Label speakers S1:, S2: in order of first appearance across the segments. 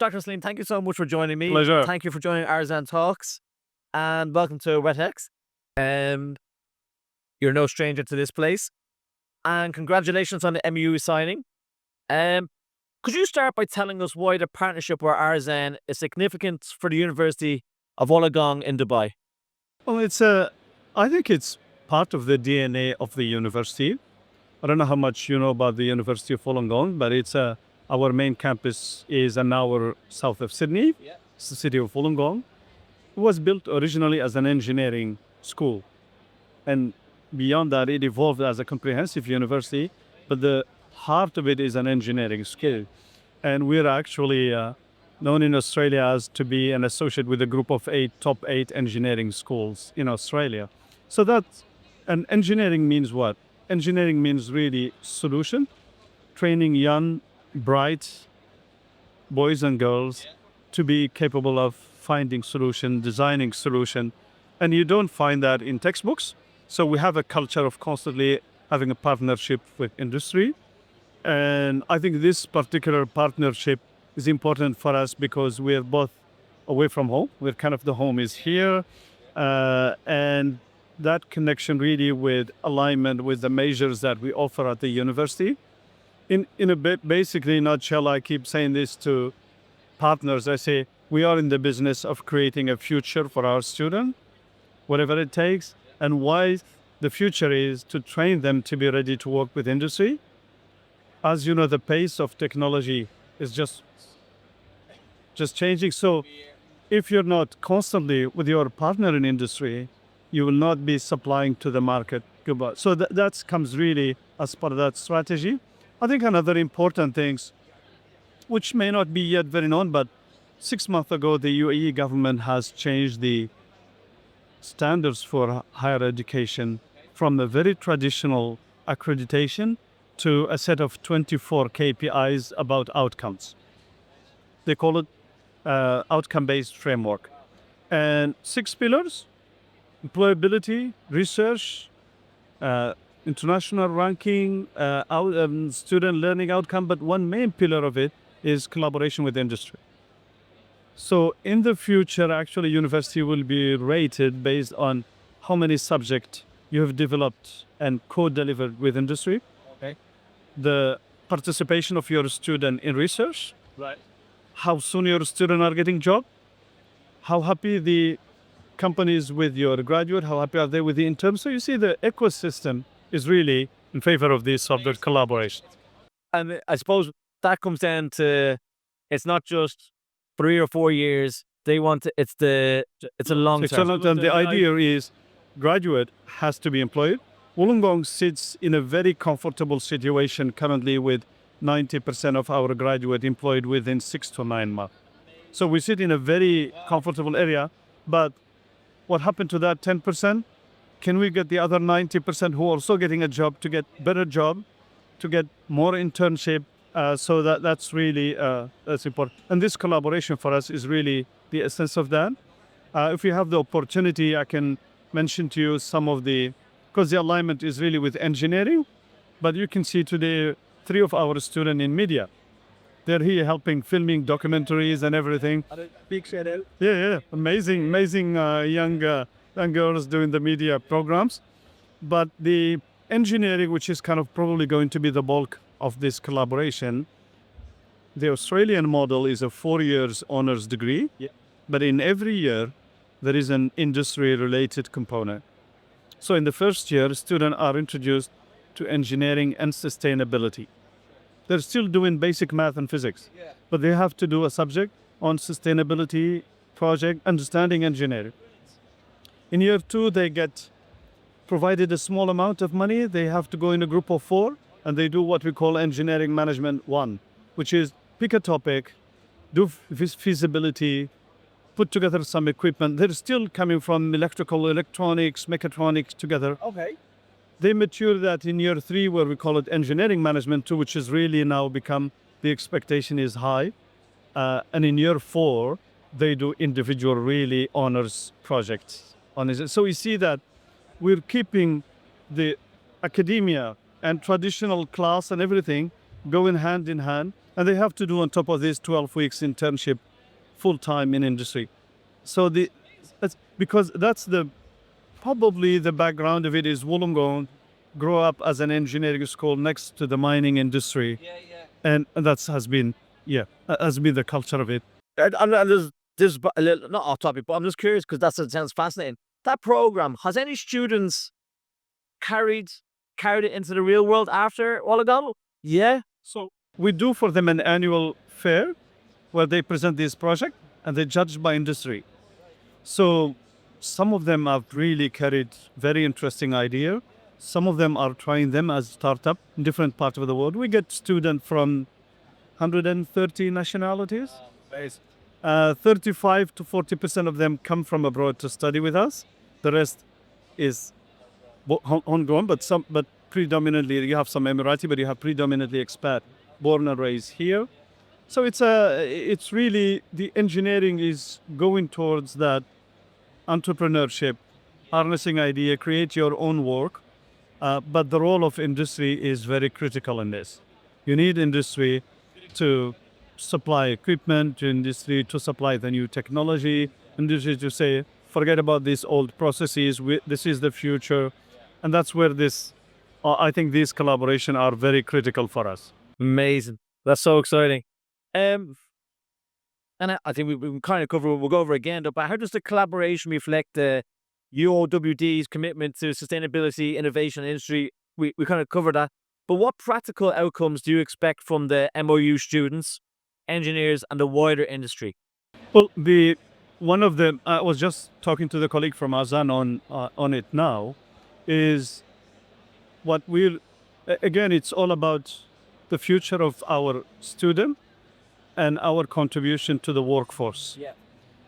S1: Dr. Salim, thank you so much for joining me.
S2: Pleasure.
S1: Thank you for joining AERZENtalks, and welcome to WETEX. You're no stranger to this place, and congratulations on the MU signing. Could you start by telling us why the partnership with AERZEN is significant for the University of Wollongong in Dubai?
S2: Well, I think it's part of the DNA of the university. I don't know how much you know about the University of Wollongong, but our main campus is an hour south of Sydney.
S1: Yeah.
S2: It's the city of Wollongong. It was built originally as an engineering school. And beyond that, it evolved as a comprehensive university, but the heart of it is an engineering school. And we're actually known in Australia as to be an associate with a group of top eight engineering schools in Australia. And engineering means what? Engineering means really solution, training young, bright boys and girls to be capable of finding solution, designing solution. And you don't find that in textbooks. So we have a culture of constantly having a partnership with industry. And I think this particular partnership is important for us because we're both away from home. We're kind of the home is here. And that connection really with alignment with the measures that we offer at the university. In a bit, basically, nutshell, I keep saying this to partners. I say, we are in the business of creating a future for our students, whatever it takes. And why the future is to train them to be ready to work with industry. As you know, the pace of technology is just changing. So if you're not constantly with your partner in industry, you will not be supplying to the market. So that comes really as part of that strategy. I think another important things, which may not be yet very known, but 6 months ago, the UAE government has changed the standards for higher education from a very traditional accreditation to a set of 24 KPIs about outcomes. They call it outcome-based framework. And 6 pillars: employability, research, international ranking, student learning outcome, but one main pillar of it is collaboration with industry. So in the future, actually, university will be rated based on how many subjects you have developed and co-delivered with industry.
S1: Okay.
S2: The participation of your student in research.
S1: Right.
S2: How soon your students are getting job. How happy the companies with your graduate, how happy are they with the intern? So you see the ecosystem is really in favor of this sort of collaboration.
S1: And I suppose that comes down to, it's not just 3 or 4 years. They want to, it's a long term.
S2: The idea is graduate has to be employed. Wollongong sits in a very comfortable situation currently with 90% of our graduate employed within 6 to 9 months. So we sit in a very comfortable area, but what happened to that 10%? Can we get the other 90% who are also getting a job to get better job, to get more internship? So that's really that's important. And this collaboration for us is really the essence of that. If you have the opportunity, I can mention to you some of because the alignment is really with engineering, but you can see today 3 of our students in media. They're here helping filming documentaries and everything.
S1: Big shout out.
S2: Yeah. Amazing young girls doing the media programs. But the engineering, which is kind of probably going to be the bulk of this collaboration, the Australian model is a 4 years honors degree.
S1: Yeah.
S2: But in every year, there is an industry-related component. So in the first year, students are introduced to engineering and sustainability. They're still doing basic math and physics, but they have to do a subject on sustainability project, understanding engineering. In year 2, they get provided a small amount of money. They have to go in a group of 4, and they do what we call engineering management 1, which is pick a topic, do feasibility, put together some equipment. They're still coming from electrical, electronics, mechatronics together.
S1: Okay.
S2: They mature that in year 3, where we call it engineering management 2, which is really now become, the expectation is high. And in year 4, they do individual really honors projects. So we see that we're keeping the academia and traditional class and everything going hand in hand. And they have to do on top of this 12 weeks internship full-time in industry. So because that's probably the background of it is Wollongong grow up as an engineering school next to the mining industry. And has been the culture of it.
S1: And there's a little, not off topic, but I'm just curious because that sounds fascinating. That program, has any students carried it into the real world after Wollongong? Yeah.
S2: So we do for them an annual fair where they present this project and they judge by industry. So some of them have really carried very interesting idea. Some of them are trying them as startup in different parts of the world. We get students from 130 nationalities. 35 to 40% of them come from abroad to study with us. The rest is homegrown, but predominantly you have some Emirati, but you have predominantly expat, born and raised here. So it's really the engineering is going towards that entrepreneurship, harnessing idea, create your own work. But the role of industry is very critical in this. You need industry to supply equipment, industry to supply the new technology, industry to say, forget about these old processes, this is the future. And that's where I think these collaborations are very critical for us.
S1: Amazing. That's so exciting. And I think we kind of we'll go over again, but how does the collaboration reflect the UOWD's commitment to sustainability, innovation, and industry? We kind of covered that. But what practical outcomes do you expect from the MOU students, engineers, and the wider industry?
S2: Well, one of them, I was just talking to the colleague from AERZEN on it now, is what again, it's all about the future of our student and our contribution to the workforce.
S1: Yeah.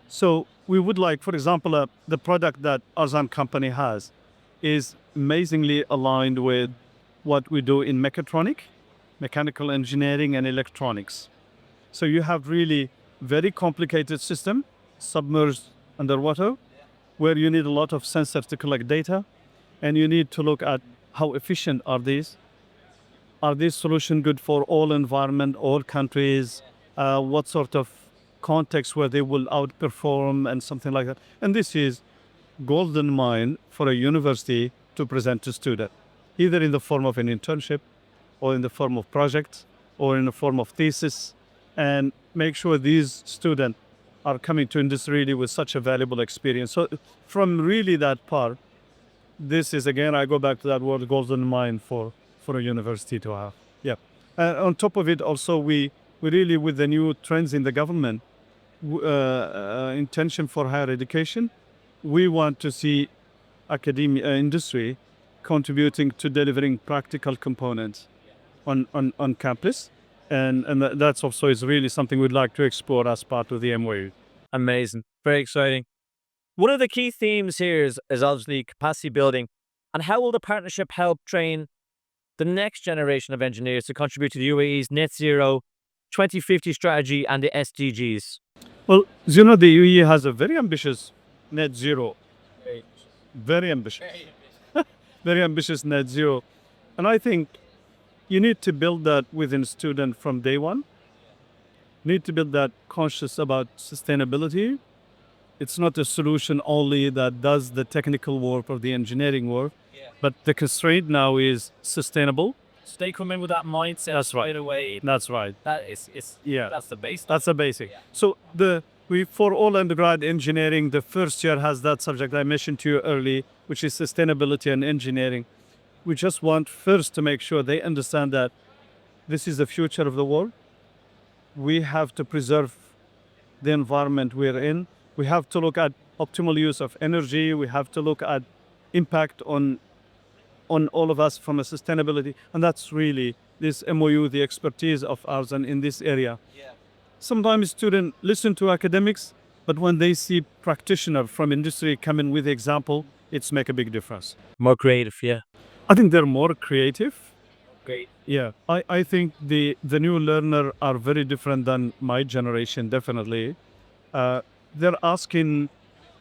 S2: So we would like, for example, the product that AERZEN company has is amazingly aligned with what we do in mechanical engineering and electronics. So you have really very complicated system, submerged underwater, where you need a lot of sensors to collect data, and you need to look at how efficient are these. Are these solutions good for all environment, all countries? What sort of context where they will outperform and something like that. And this is golden mine for a university to present to student, either in the form of an internship or in the form of projects or in the form of thesis, and make sure these students are coming to industry really with such a valuable experience. So from really that part, this is, again, I go back to that word, golden mine for a university to have. Yeah. On top of it also, we really, with the new trends in the government, intention for higher education, we want to see academia industry contributing to delivering practical components on campus. And that's also is really something we'd like to explore as part of the MOU.
S1: Amazing. Very exciting. One of the key themes here is obviously capacity building. And how will the partnership help train the next generation of engineers to contribute to the UAE's net zero 2050 strategy and the SDGs?
S2: Well, you know, the UAE has a very ambitious net zero. Very ambitious. Very ambitious net zero. And I think you need to build that within student from day one. Need to build that conscious about sustainability. It's not a solution only that does the technical work or the engineering work, but the constraint now is sustainable.
S1: So they come in with that mindset.
S2: That's right.
S1: Right away.
S2: That's right.
S1: That's the basic.
S2: That's the basic. Yeah. So for all undergrad engineering, the first year has that subject I mentioned to you early, which is sustainability and engineering. We just want first to make sure they understand that this is the future of the world. We have to preserve the environment we're in. We have to look at optimal use of energy. We have to look at impact on all of us from a sustainability. And that's really this MOU, the expertise of AERZEN in this area. Yeah. Sometimes students listen to academics, but when they see practitioners from industry come in with example, it's make a big difference.
S1: More creative, yeah.
S2: I think they're more creative.
S1: Great.
S2: Yeah, I think the new learner are very different than my generation, definitely. They're asking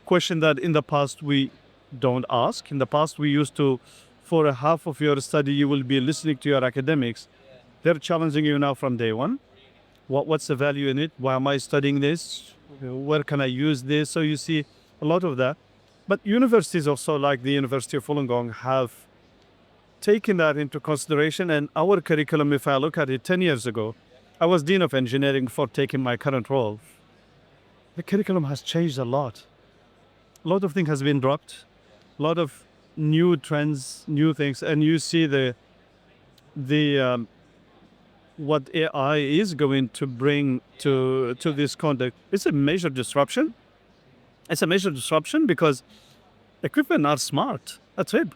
S2: questions that in the past we don't ask. In the past, we used to, for a half of your study, you will be listening to your academics. They're challenging you now from day one. What's the value in it? Why am I studying this? Where can I use this? So you see a lot of that. But universities also, like the University of Wollongong, have taken that into consideration. And our curriculum, if I look at it 10 years ago, I was Dean of Engineering before taking my current role. The curriculum has changed a lot. A lot of things has been dropped. A lot of new trends, new things. And you see what AI is going to bring to this context. It's a major disruption. It's a major disruption because equipment are smart. That's it.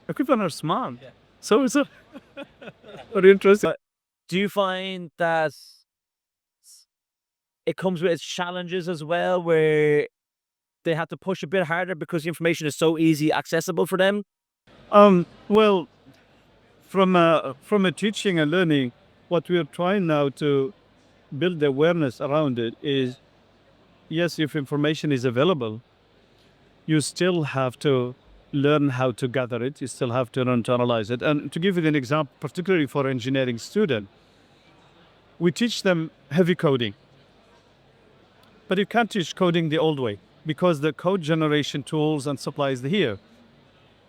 S2: Equipment are smart. So it's a very interesting.
S1: Do you find that it comes with its challenges as well, where they have to push a bit harder because the information is so easy accessible for them?
S2: Well, from a teaching and learning, what we are trying now to build awareness around it is, yes, if information is available, you still have to learn how to gather it. You still have to learn to analyze it. And to give you an example, particularly for engineering student, we teach them heavy coding. But you can't teach coding the old way because the code generation tools and supplies are here.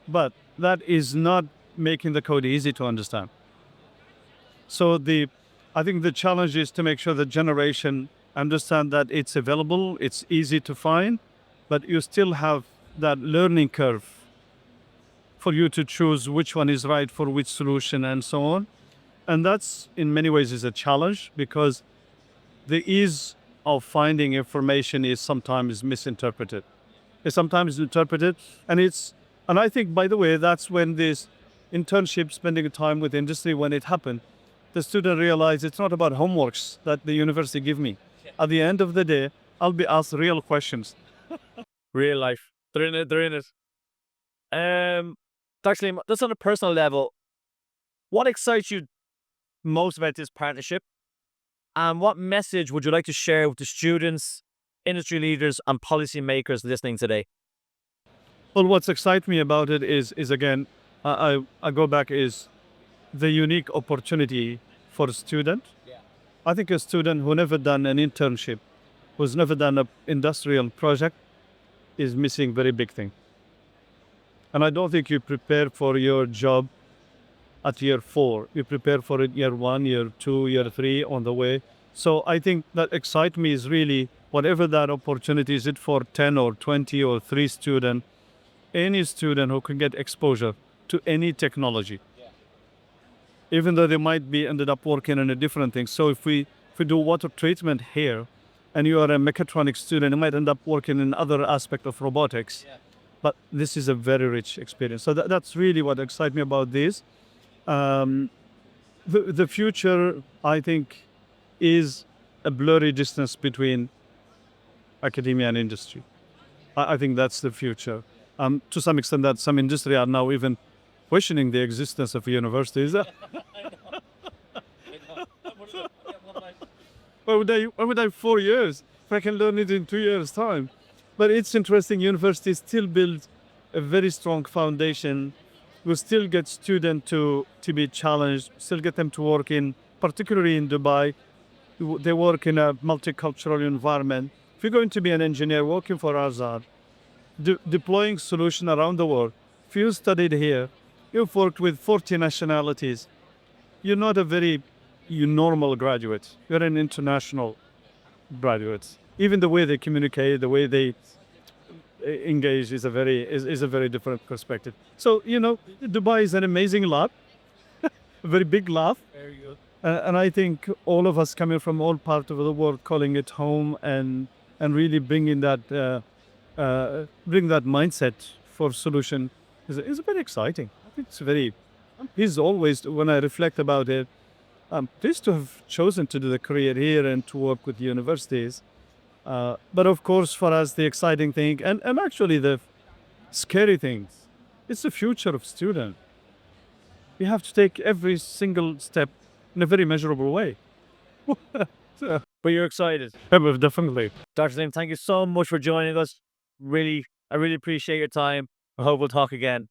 S2: But that is not making the code easy to understand. So I think the challenge is to make sure the generation understand that it's available, it's easy to find, but you still have that learning curve for you to choose which one is right for which solution and so on. And that's in many ways is a challenge because the ease of finding information is sometimes misinterpreted. It's sometimes interpreted, and I think, by the way, that's when this internship, spending time with industry, when it happened, the student realized it's not about homeworks that the university give me. At the end of the day, I'll be asked real questions.
S1: Real life. They're in it. They're in it. Actually, just on a personal level, what excites you most about this partnership? And what message would you like to share with the students, industry leaders, and policymakers listening today?
S2: Well, what's excites me about it is again, I go back, is the unique opportunity for a student. I think a student who never done an internship, who's never done an industrial project, is missing very big thing. And I don't think you prepare for your job at year 4. You prepare for it year 1, year 2, year 3 on the way. So I think that excites me is really whatever that opportunity is, it for 10 or 20 or 3 students, any student who can get exposure to any technology. Even though they might be ended up working on a different thing. So if we do water treatment here, and you are a mechatronics student, you might end up working in other aspect of robotics. But this is a very rich experience. So that's really what excites me about this. The future, I think, is a blurry distance between academia and industry. I think that's the future. To some extent, that some industry are now even questioning the existence of universities. Why would I 4 years if I can learn it in 2 years' time? But it's interesting, universities still build a very strong foundation. We still get students to be challenged, still get them to work in, particularly in Dubai, they work in a multicultural environment. If you're going to be an engineer working for AERZEN, deploying solution around the world, if you studied here, you've worked with 40 nationalities, you're not you normal graduate. You're an international graduate. Even the way they communicate, the way they engage is a very different perspective. So, Dubai is an amazing lab, a very big lab.
S1: Very good.
S2: And I think all of us coming from all parts of the world, calling it home and really bringing that mindset for solution is very exciting. I think I'm pleased always when I reflect about it. I'm pleased to have chosen to do the career here and to work with universities. But of course, for us, the exciting thing and actually the scary things, it's the future of student. We have to take every single step in a very measurable way.
S1: But you're excited.
S2: Definitely.
S1: Dr. Zein, thank you so much for joining us. I really appreciate your time. I hope we'll talk again.